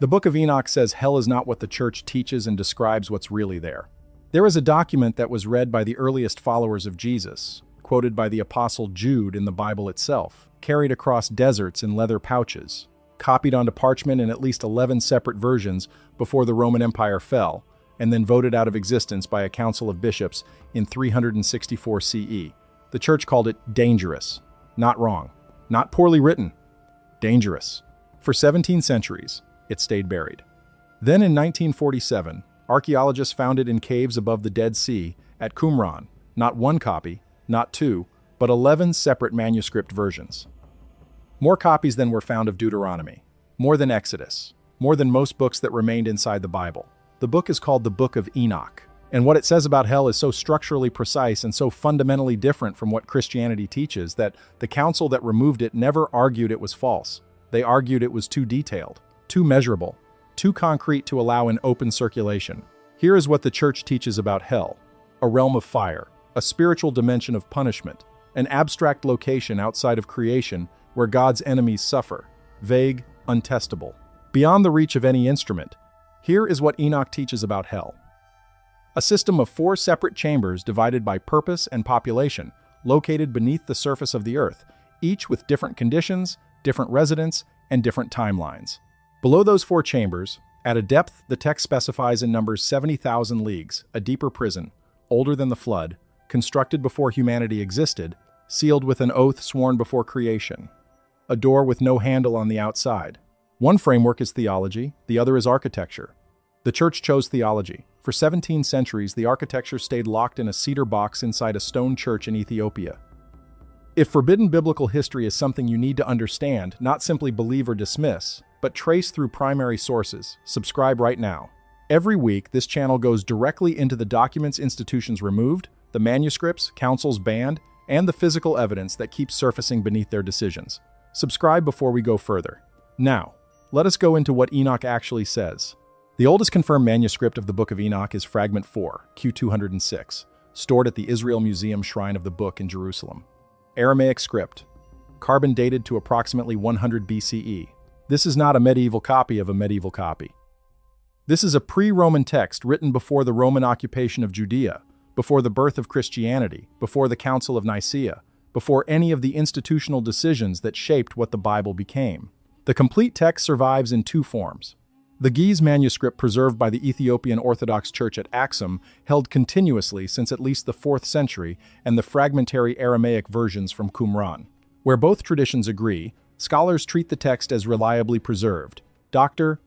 The Book of Enoch says hell is not what the church teaches and describes what's really there. There is a document that was read by the earliest followers of Jesus, quoted by the Apostle Jude in the Bible itself, carried across deserts in leather pouches, copied onto parchment in at least 11 separate versions before the Roman Empire fell, and then voted out of existence by a council of bishops in 364 CE. The church called it dangerous. Not wrong. Not poorly written. Dangerous. For 17 centuries, it stayed buried. Then in 1947, archaeologists found it in caves above the Dead Sea at Qumran. Not one copy, not two, but 11 separate manuscript versions. More copies than were found of Deuteronomy. More than Exodus. More than most books that remained inside the Bible. The book is called the Book of Enoch, and what it says about hell is so structurally precise and so fundamentally different from what Christianity teaches that the council that removed it never argued it was false. They argued it was too detailed, too measurable, too concrete to allow in open circulation. Here is what the church teaches about hell: a realm of fire, a spiritual dimension of punishment, an abstract location outside of creation where God's enemies suffer, vague, untestable, beyond the reach of any instrument. Here is what Enoch teaches about hell. A system of 4 separate chambers divided by purpose and population, located beneath the surface of the earth, each with different conditions, different residents, and different timelines. Below those 4 chambers, at a depth the text specifies in numbers 70,000 leagues, a deeper prison, older than the flood, constructed before humanity existed, sealed with an oath sworn before creation. A door with no handle on the outside. One framework is theology, the other is architecture. The church chose theology. For 17 centuries, the architecture stayed locked in a cedar box inside a stone church in Ethiopia. If forbidden biblical history is something you need to understand, not simply believe or dismiss, but trace through primary sources, subscribe right now. Every week, this channel goes directly into the documents institutions removed, the manuscripts councils banned, and the physical evidence that keeps surfacing beneath their decisions. Subscribe before we go further. Now, let us go into what Enoch actually says. The oldest confirmed manuscript of the Book of Enoch is Fragment 4, Q206, stored at the Israel Museum Shrine of the Book in Jerusalem. Aramaic script, carbon dated to approximately 100 BCE. This is not a medieval copy of a medieval copy. This is a pre-Roman text written before the Roman occupation of Judea, before the birth of Christianity, before the Council of Nicaea, before any of the institutional decisions that shaped what the Bible became. The complete text survives in 2 forms. The Ge'ez manuscript preserved by the Ethiopian Orthodox Church at Axum held continuously since at least the 4th century, and the fragmentary Aramaic versions from Qumran. Where both traditions agree, scholars treat the text as reliably preserved. Dr.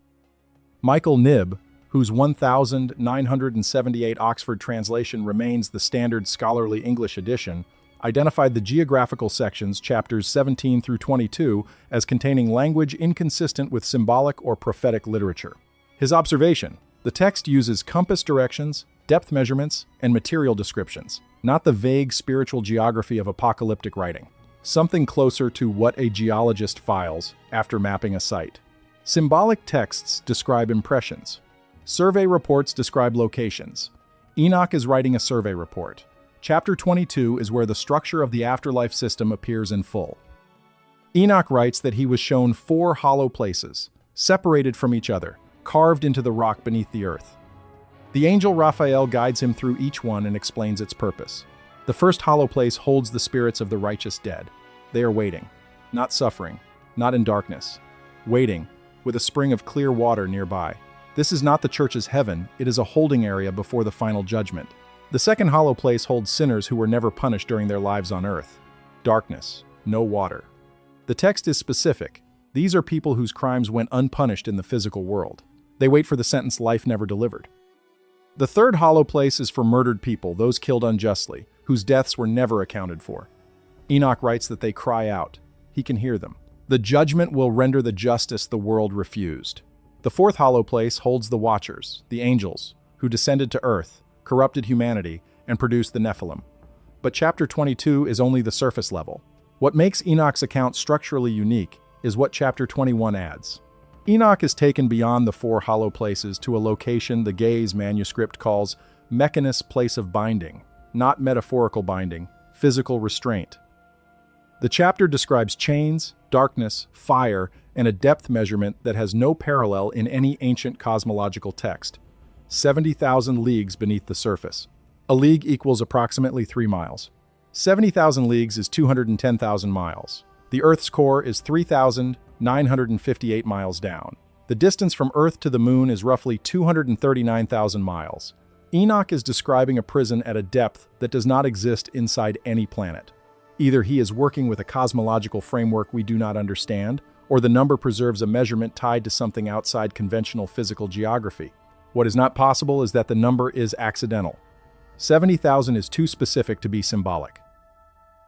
Michael Knibb, whose 1978 Oxford translation remains the standard scholarly English edition, identified the geographical sections, chapters 17 through 22, as containing language inconsistent with symbolic or prophetic literature. His observation: the text uses compass directions, depth measurements, and material descriptions, not the vague spiritual geography of apocalyptic writing. Something closer to what a geologist files after mapping a site. Symbolic texts describe impressions. Survey reports describe locations. Enoch is writing a survey report. Chapter 22 is where the structure of the afterlife system appears in full. Enoch writes that he was shown 4 hollow places, separated from each other, carved into the rock beneath the earth. The angel Raphael guides him through each one and explains its purpose. The first hollow place holds the spirits of the righteous dead. They are waiting, not suffering, not in darkness, waiting, with a spring of clear water nearby. This is not the church's heaven, it is a holding area before the final judgment. The second hollow place holds sinners who were never punished during their lives on earth. Darkness, no water. The text is specific. These are people whose crimes went unpunished in the physical world. They wait for the sentence life never delivered. The third hollow place is for murdered people, those killed unjustly, whose deaths were never accounted for. Enoch writes that they cry out. He can hear them. The judgment will render the justice the world refused. The fourth hollow place holds the Watchers, the angels, who descended to earth, corrupted humanity, and produced the Nephilim. But chapter 22 is only the surface level. What makes Enoch's account structurally unique is what chapter 21 adds. Enoch is taken beyond the 4 hollow places to a location the Ge'ez manuscript calls Mechanus' place of binding, not metaphorical binding, physical restraint. The chapter describes chains, darkness, fire, and a depth measurement that has no parallel in any ancient cosmological text. 70,000 leagues beneath the surface. A league equals approximately 3 miles. 70,000 leagues is 210,000 miles. The Earth's core is 3,958 miles down. The distance from Earth to the Moon is roughly 239,000 miles. Enoch is describing a prison at a depth that does not exist inside any planet. Either he is working with a cosmological framework we do not understand, or the number preserves a measurement tied to something outside conventional physical geography. What is not possible is that the number is accidental. 70,000 is too specific to be symbolic.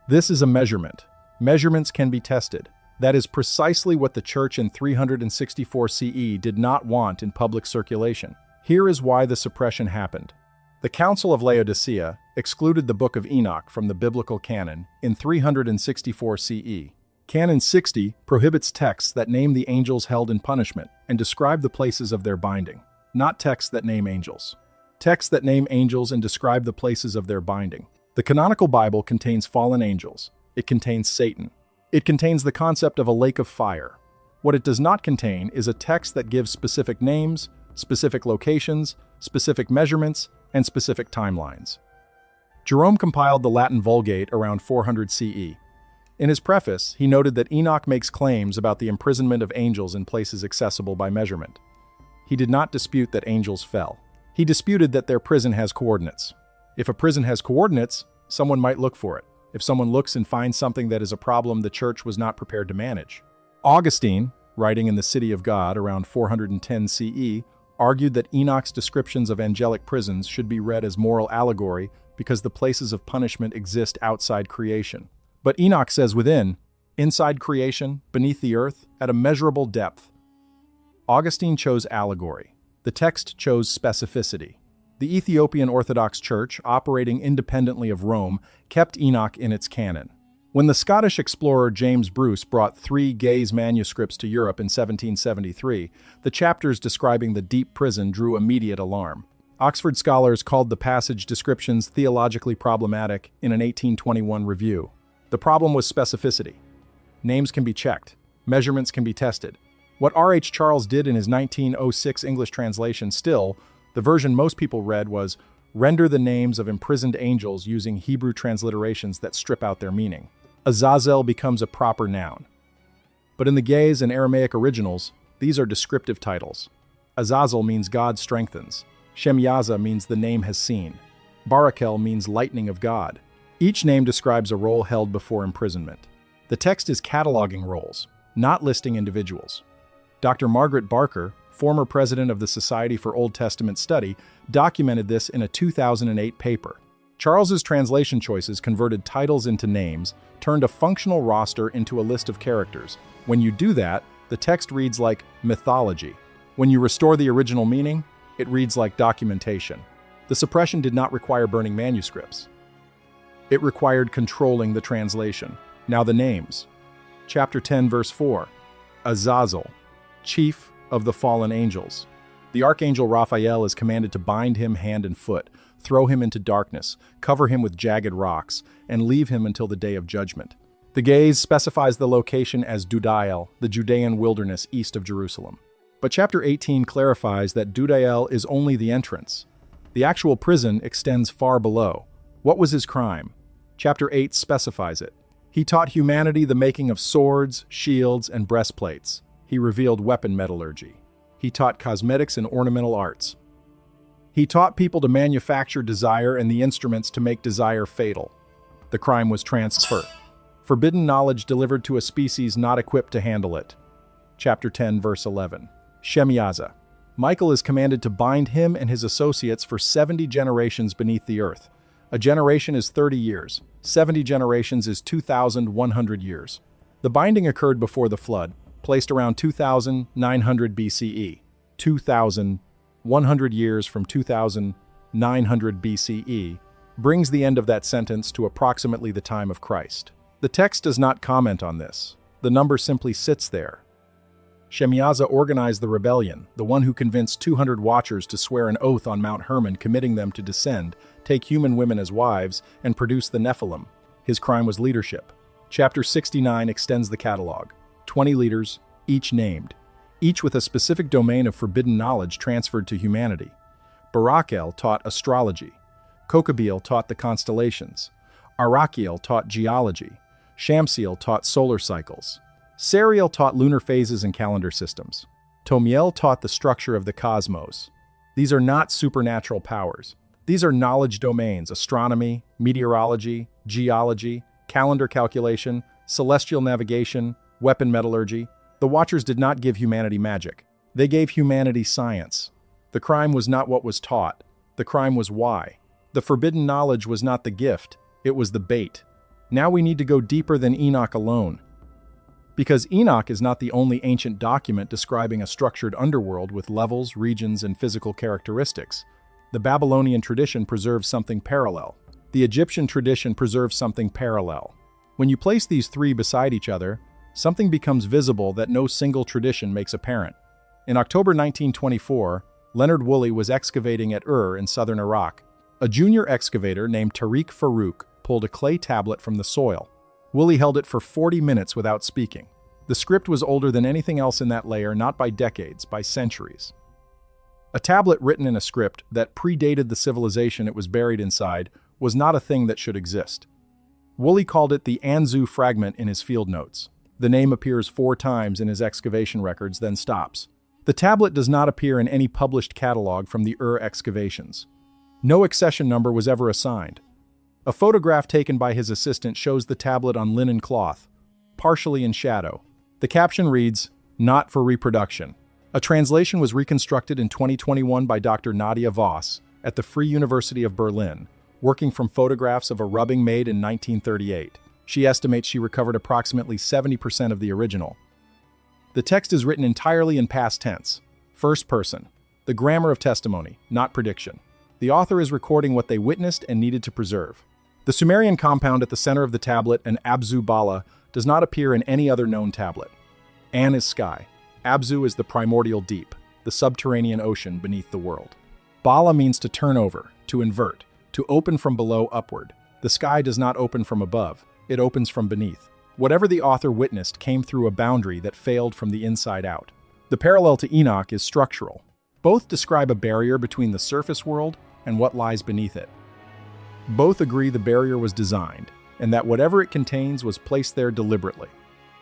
This is a measurement. Measurements can be tested. That is precisely what the Church in 364 CE did not want in public circulation. Here is why the suppression happened. The Council of Laodicea excluded the Book of Enoch from the biblical canon in 364 CE. Canon 60 prohibits texts that name the angels held in punishment and describe the places of their binding, not texts that name angels. Texts that name angels and describe the places of their binding. The canonical Bible contains fallen angels. It contains Satan. It contains the concept of a lake of fire. What it does not contain is a text that gives specific names, specific locations, specific measurements, and specific timelines. Jerome compiled the Latin Vulgate around 400 CE. In his preface, he noted that Enoch makes claims about the imprisonment of angels in places accessible by measurement. He did not dispute that angels fell. He disputed that their prison has coordinates. If a prison has coordinates, someone might look for it. If someone looks and finds something that is a problem the Church was not prepared to manage. Augustine, writing in the City of God around 410 CE, argued that Enoch's descriptions of angelic prisons should be read as moral allegory because the places of punishment exist outside creation. But Enoch says within, inside creation, beneath the earth, at a measurable depth. Augustine chose allegory. The text chose specificity. The Ethiopian Orthodox Church, operating independently of Rome, kept Enoch in its canon. When the Scottish explorer James Bruce brought 3 Gaze manuscripts to Europe in 1773, the chapters describing the deep prison drew immediate alarm. Oxford scholars called the passage descriptions theologically problematic in an 1821 review. The problem was specificity. Names can be checked. Measurements can be tested. What R.H. Charles did in his 1906 English translation still, the version most people read was, render the names of imprisoned angels using Hebrew transliterations that strip out their meaning. Azazel becomes a proper noun. But in the Gaze and Aramaic originals, these are descriptive titles. Azazel means God strengthens. Shemyaza means the name has seen. Barakel means lightning of God. Each name describes a role held before imprisonment. The text is cataloging roles, not listing individuals. Dr. Margaret Barker, former president of the Society for Old Testament Study, documented this in a 2008 paper. Charles's translation choices converted titles into names, turned a functional roster into a list of characters. When you do that, the text reads like mythology. When you restore the original meaning, it reads like documentation. The suppression did not require burning manuscripts. It required controlling the translation. Now the names. Chapter 10, verse 4. Azazel, chief of the fallen angels. The archangel Raphael is commanded to bind him hand and foot, throw him into darkness, cover him with jagged rocks, and leave him until the day of judgment. The Gaze specifies the location as Dudael, the Judean wilderness east of Jerusalem. But chapter 18 clarifies that Dudael is only the entrance. The actual prison extends far below. What was his crime? Chapter 8 specifies it. He taught humanity the making of swords, shields, and breastplates. He revealed weapon metallurgy. He taught cosmetics and ornamental arts. He taught people to manufacture desire and the instruments to make desire fatal. The crime was transfer. Forbidden knowledge delivered to a species not equipped to handle it. Chapter 10, verse 11. Shemyaza. Michael is commanded to bind him and his associates for 70 generations beneath the earth. A generation is 30 years. 70 generations is 2,100 years. The binding occurred before the flood, placed around 2,900 BCE. 2,100 years from 2,900 BCE brings the end of that sentence to approximately the time of Christ. The text does not comment on this. The number simply sits there. Shemyaza organized the rebellion, the one who convinced 200 watchers to swear an oath on Mount Hermon committing them to descend, take human women as wives, and produce the Nephilim. His crime was leadership. Chapter 69 extends the catalog. 20 leaders, each named, each with a specific domain of forbidden knowledge transferred to humanity. Barakel taught astrology. Kokabeel taught the constellations. Arakiel taught geology. Shamsiel taught solar cycles. Sariel taught lunar phases and calendar systems. Tomiel taught the structure of the cosmos. These are not supernatural powers. These are knowledge domains: astronomy, meteorology, geology, calendar calculation, celestial navigation, weapon metallurgy. The Watchers did not give humanity magic. They gave humanity science. The crime was not what was taught. The crime was why. The forbidden knowledge was not the gift. It was the bait. Now we need to go deeper than Enoch alone. Because Enoch is not the only ancient document describing a structured underworld with levels, regions, and physical characteristics. The Babylonian tradition preserves something parallel. The Egyptian tradition preserves something parallel. When you place these three beside each other, something becomes visible that no single tradition makes apparent. In October 1924, Leonard Woolley was excavating at Ur in southern Iraq. A junior excavator named Tariq Farouk pulled a clay tablet from the soil. Woolley held it for 40 minutes without speaking. The script was older than anything else in that layer, not by decades, by centuries. A tablet written in a script that predated the civilization it was buried inside was not a thing that should exist. Woolley called it the Anzu fragment in his field notes. The name appears 4 times in his excavation records, then stops. The tablet does not appear in any published catalog from the Ur excavations. No accession number was ever assigned. A photograph taken by his assistant shows the tablet on linen cloth, partially in shadow. The caption reads, "Not for reproduction." A translation was reconstructed in 2021 by Dr. Nadia Voss at the Free University of Berlin, working from photographs of a rubbing made in 1938. She estimates she recovered approximately 70% of the original. The text is written entirely in past tense, first person, the grammar of testimony, not prediction. The author is recording what they witnessed and needed to preserve. The Sumerian compound at the center of the tablet, an Abzu Bala, does not appear in any other known tablet. An is sky. Abzu is the primordial deep, the subterranean ocean beneath the world. Bala means to turn over, to invert, to open from below upward. The sky does not open from above, it opens from beneath. Whatever the author witnessed came through a boundary that failed from the inside out. The parallel to Enoch is structural. Both describe a barrier between the surface world and what lies beneath it. Both agree the barrier was designed, and that whatever it contains was placed there deliberately.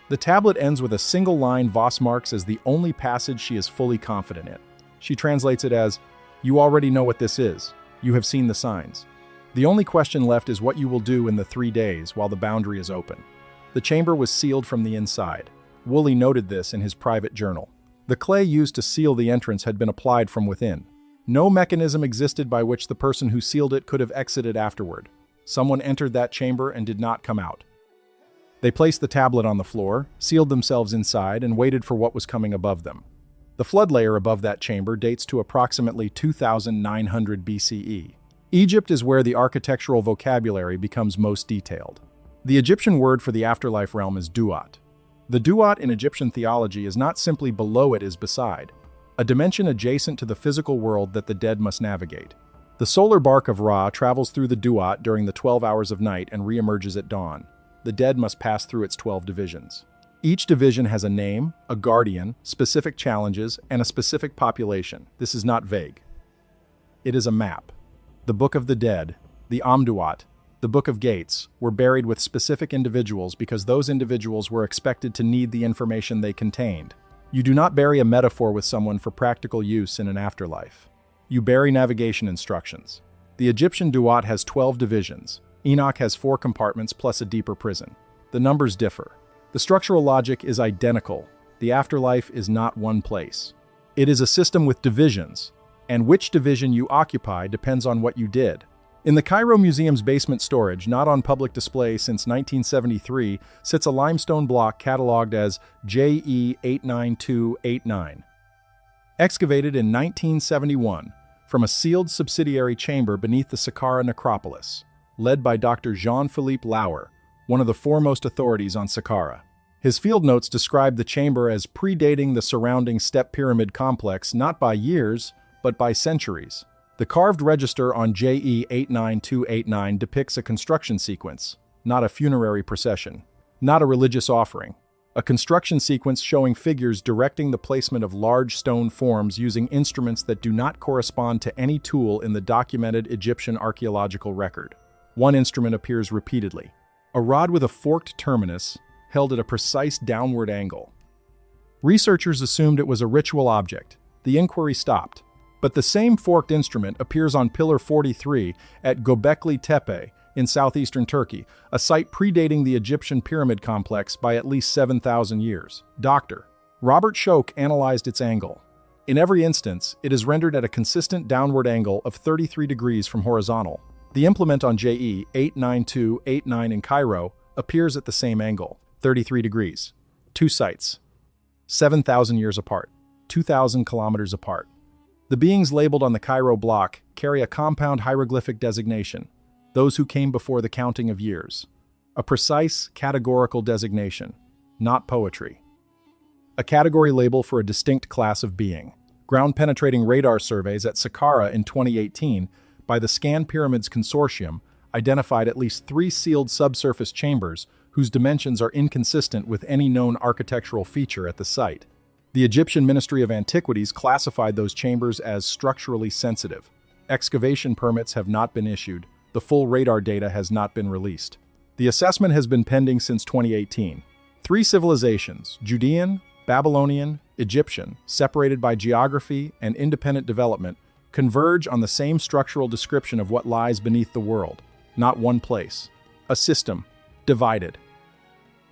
The tablet ends with a single line Voss marks as the only passage she is fully confident in. She translates it as, "You already know what this is. You have seen the signs. The only question left is what you will do in the 3 days while the boundary is open." The chamber was sealed from the inside. Woolley noted this in his private journal. The clay used to seal the entrance had been applied from within. No mechanism existed by which the person who sealed it could have exited afterward. Someone entered that chamber and did not come out. They placed the tablet on the floor, sealed themselves inside, and waited for what was coming above them. The flood layer above that chamber dates to approximately 2900 BCE. Egypt is where the architectural vocabulary becomes most detailed. The Egyptian word for the afterlife realm is duat. The duat in Egyptian theology is not simply below, it is beside, a dimension adjacent to the physical world that the dead must navigate. The solar bark of Ra travels through the duat during the 12 hours of night and reemerges at dawn. The dead must pass through its 12 divisions. Each division has a name, a guardian, specific challenges, and a specific population. This is not vague. It is a map. The Book of the Dead, the Amduat, the Book of Gates were buried with specific individuals because those individuals were expected to need the information they contained. You do not bury a metaphor with someone for practical use in an afterlife. You bury navigation instructions. The Egyptian duat has 12 divisions. Enoch has 4 compartments plus a deeper prison. The numbers differ. The structural logic is identical. The afterlife is not one place. It is a system with divisions, and which division you occupy depends on what you did. In the Cairo Museum's basement storage, not on public display since 1973, sits a limestone block catalogued as JE89289. Excavated in 1971 from a sealed subsidiary chamber beneath the Saqqara necropolis, led by Dr. Jean-Philippe Lauer, one of the foremost authorities on Saqqara. His field notes describe the chamber as predating the surrounding step pyramid complex not by years, but by centuries. The carved register on JE89289 depicts a construction sequence, not a funerary procession. not a religious offering. A construction sequence showing figures directing the placement of large stone forms using instruments that do not correspond to any tool in the documented Egyptian archaeological record. One instrument appears repeatedly. A rod with a forked terminus held at a precise downward angle. Researchers assumed it was a ritual object. The inquiry stopped. But the same forked instrument appears on Pillar 43 at Göbekli Tepe in southeastern Turkey, a site predating the Egyptian pyramid complex by at least 7,000 years. Dr. Robert Schoch analyzed its angle. In every instance, it is rendered at a consistent downward angle of 33 degrees from horizontal. The implement on JE 89289 in Cairo appears at the same angle, 33 degrees. Two sites, 7,000 years apart, 2,000 kilometers apart. The beings labeled on the Cairo block carry a compound hieroglyphic designation, those who came before the counting of years. A precise, categorical designation, not poetry. A category label for a distinct class of being. Ground-penetrating radar surveys at Saqqara in 2018 by the Scan Pyramids Consortium identified at least 3 sealed subsurface chambers whose dimensions are inconsistent with any known architectural feature at the site. The Egyptian Ministry of Antiquities classified those chambers as structurally sensitive. Excavation permits have not been issued. The full radar data has not been released. The assessment has been pending since 2018. 3 civilizations, Judean, Babylonian, Egyptian, separated by geography and independent development, converge on the same structural description of what lies beneath the world. Not one place. A system. Divided.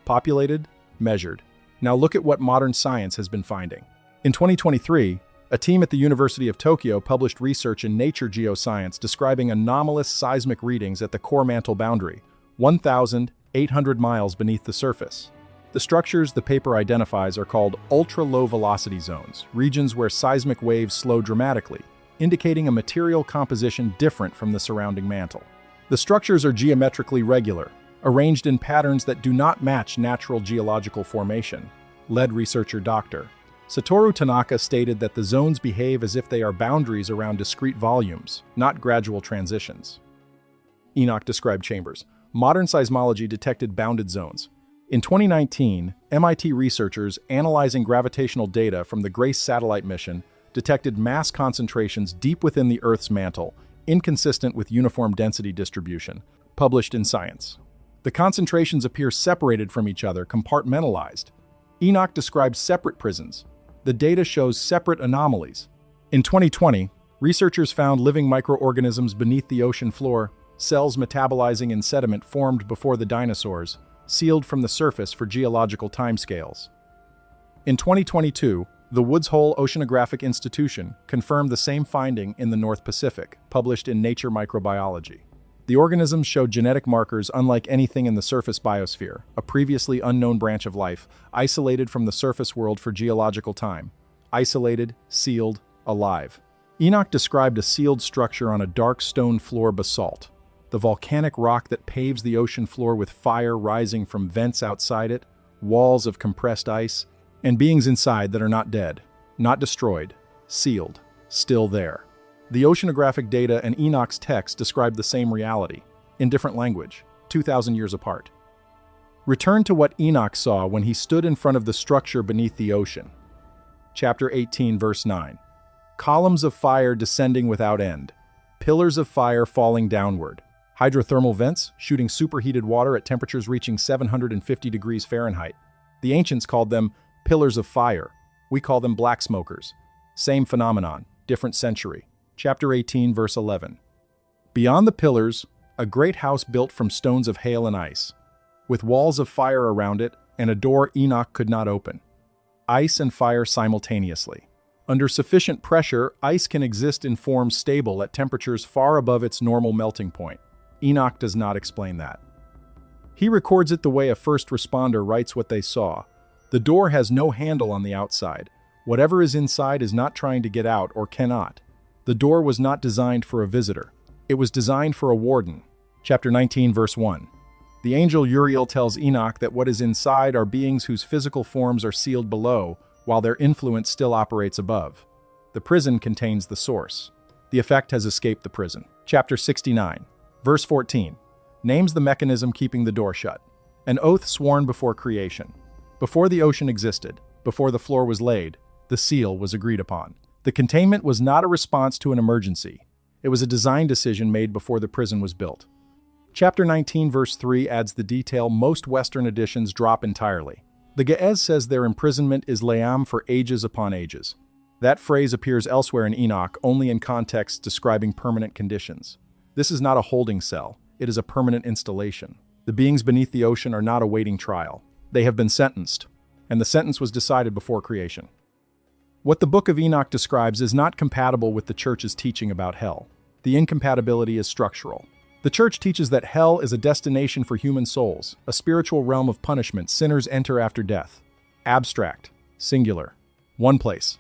Populated. Measured. Now look at what modern science has been finding. In 2023, a team at the University of Tokyo published research in Nature Geoscience describing anomalous seismic readings at the core mantle boundary, 1,800 miles beneath the surface. The structures the paper identifies are called ultra-low velocity zones, regions where seismic waves slow dramatically, indicating a material composition different from the surrounding mantle. The structures are geometrically regular, arranged in patterns that do not match natural geological formation, lead researcher Dr. Satoru Tanaka stated that the zones behave as if they are boundaries around discrete volumes, not gradual transitions. Enoch described chambers. Modern seismology detected bounded zones. In 2019, MIT researchers analyzing gravitational data from the GRACE satellite mission detected mass concentrations deep within the Earth's mantle, inconsistent with uniform density distribution, published in Science. The concentrations appear separated from each other, compartmentalized. Enoch describes separate prisons. The data shows separate anomalies. In 2020, researchers found living microorganisms beneath the ocean floor, cells metabolizing in sediment formed before the dinosaurs, sealed from the surface for geological timescales. In 2022, the Woods Hole Oceanographic Institution confirmed the same finding in the North Pacific, published in Nature Microbiology. The organisms showed genetic markers unlike anything in the surface biosphere, a previously unknown branch of life, isolated from the surface world for geological time. Isolated, sealed, alive. Enoch described a sealed structure on a dark stone floor basalt, the volcanic rock that paves the ocean floor with fire rising from vents outside it, walls of compressed ice, and beings inside that are not dead, not destroyed, sealed, still there. The oceanographic data and Enoch's text describe the same reality, in different language, 2,000 years apart. Return to what Enoch saw when he stood in front of the structure beneath the ocean. Chapter 18, verse 9. Columns of fire descending without end, pillars of fire falling downward, hydrothermal vents shooting superheated water at temperatures reaching 750 degrees Fahrenheit. The ancients called them pillars of fire. We call them black smokers. Same phenomenon, different century. Chapter 18, verse 11. Beyond the pillars, a great house built from stones of hail and ice, with walls of fire around it and a door Enoch could not open. Ice and fire simultaneously. Under sufficient pressure, ice can exist in forms stable at temperatures far above its normal melting point. Enoch does not explain that. He records it the way a first responder writes what they saw. The door has no handle on the outside. Whatever is inside is not trying to get out or cannot. The door was not designed for a visitor. It was designed for a warden. Chapter 19, verse 1. The angel Uriel tells Enoch that what is inside are beings whose physical forms are sealed below, while their influence still operates above. The prison contains the source. The effect has escaped the prison. Chapter 69, verse 14. Names the mechanism keeping the door shut. An oath sworn before creation. Before the ocean existed, before the floor was laid, the seal was agreed upon. The containment was not a response to an emergency. It was a design decision made before the prison was built. Chapter 19, verse 3 adds the detail most Western editions drop entirely. The Ge'ez says their imprisonment is le'am for ages upon ages. That phrase appears elsewhere in Enoch only in contexts describing permanent conditions. This is not a holding cell, it is a permanent installation. The beings beneath the ocean are not awaiting trial. They have been sentenced, and the sentence was decided before creation. What the Book of Enoch describes is not compatible with the Church's teaching about hell. The incompatibility is structural. The Church teaches that hell is a destination for human souls, a spiritual realm of punishment sinners enter after death. Abstract, singular, one place.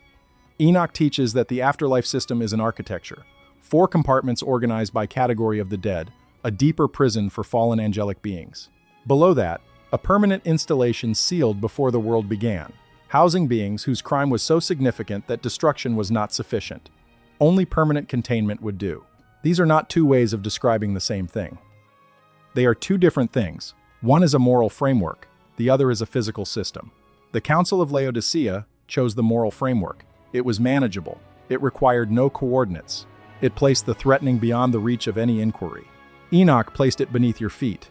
Enoch teaches that the afterlife system is an architecture, 4 compartments organized by category of the dead, a deeper prison for fallen angelic beings. Below that, a permanent installation sealed before the world began, housing beings whose crime was so significant that destruction was not sufficient. Only permanent containment would do. These are not 2 ways of describing the same thing. They are 2 different things. One is a moral framework, the other is a physical system. The Council of Laodicea chose the moral framework. It was manageable. It required no coordinates. It placed the threatening beyond the reach of any inquiry. Enoch placed it beneath your feet.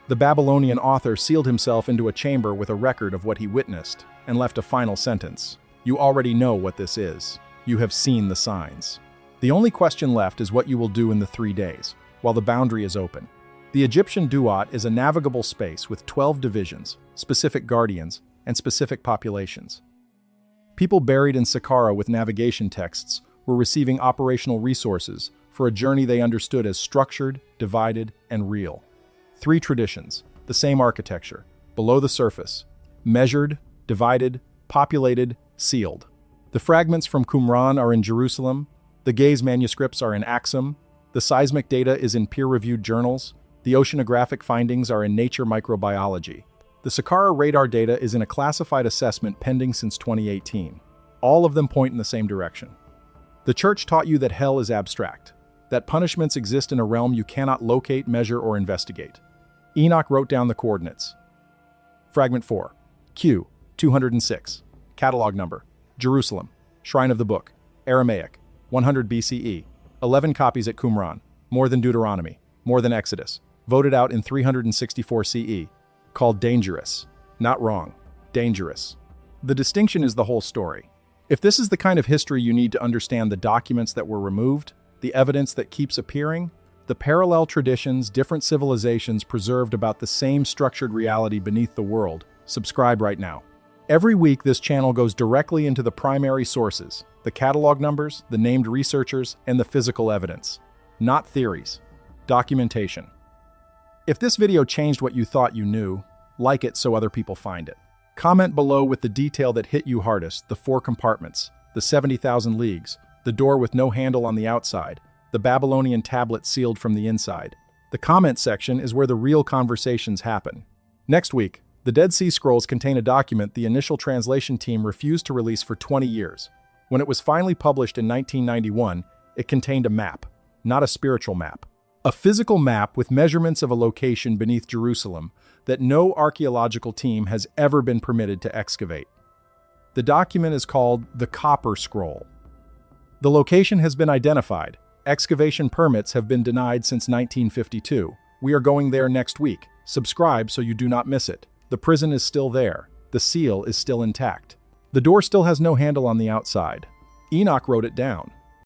The Babylonian author sealed himself into a chamber with a record of what he witnessed and left a final sentence. You already know what this is. You have seen the signs. The only question left is what you will do in the 3 days, while the boundary is open. The Egyptian Duat is a navigable space with 12 divisions, specific guardians, and specific populations. People buried in Saqqara with navigation texts were receiving operational resources for a journey they understood as structured, divided, and real. 3 traditions, the same architecture, below the surface, measured, divided, populated, sealed. The fragments from Qumran are in Jerusalem, the Ge'ez manuscripts are in Axum, the seismic data is in peer-reviewed journals, the oceanographic findings are in Nature Microbiology. The Saqqara radar data is in a classified assessment pending since 2018. All of them point in the same direction. The Church taught you that hell is abstract, that punishments exist in a realm you cannot locate, measure, or investigate. Enoch wrote down the coordinates. Fragment 4. Q. 206. Catalog number. Jerusalem. Shrine of the Book. Aramaic. 100 BCE. 11 copies at Qumran. More than Deuteronomy. More than Exodus. Voted out in 364 CE. Called dangerous. Not wrong. Dangerous. The distinction is the whole story. If this is the kind of history you need to understand the documents that were removed, the evidence that keeps appearing, the parallel traditions different civilizations preserved about the same structured reality beneath the world, subscribe right now. Every week this channel goes directly into the primary sources, the catalog numbers, the named researchers, and the physical evidence. Not theories. Documentation. If this video changed what you thought you knew, like it so other people find it. Comment below with the detail that hit you hardest, the 4 compartments, the 70,000 leagues, the door with no handle on the outside, the Babylonian tablet sealed from the inside. The comment section is where the real conversations happen. Next week, the Dead Sea Scrolls contain a document the initial translation team refused to release for 20 years. When it was finally published in 1991, it contained a map, not a spiritual map. A physical map with measurements of a location beneath Jerusalem that no archaeological team has ever been permitted to excavate. The document is called the Copper Scroll. The location has been identified. Excavation permits have been denied since 1952. We are going there next week. Subscribe so you do not miss it. The prison is still there. The seal is still intact. The door still has no handle on the outside. Enoch wrote it down.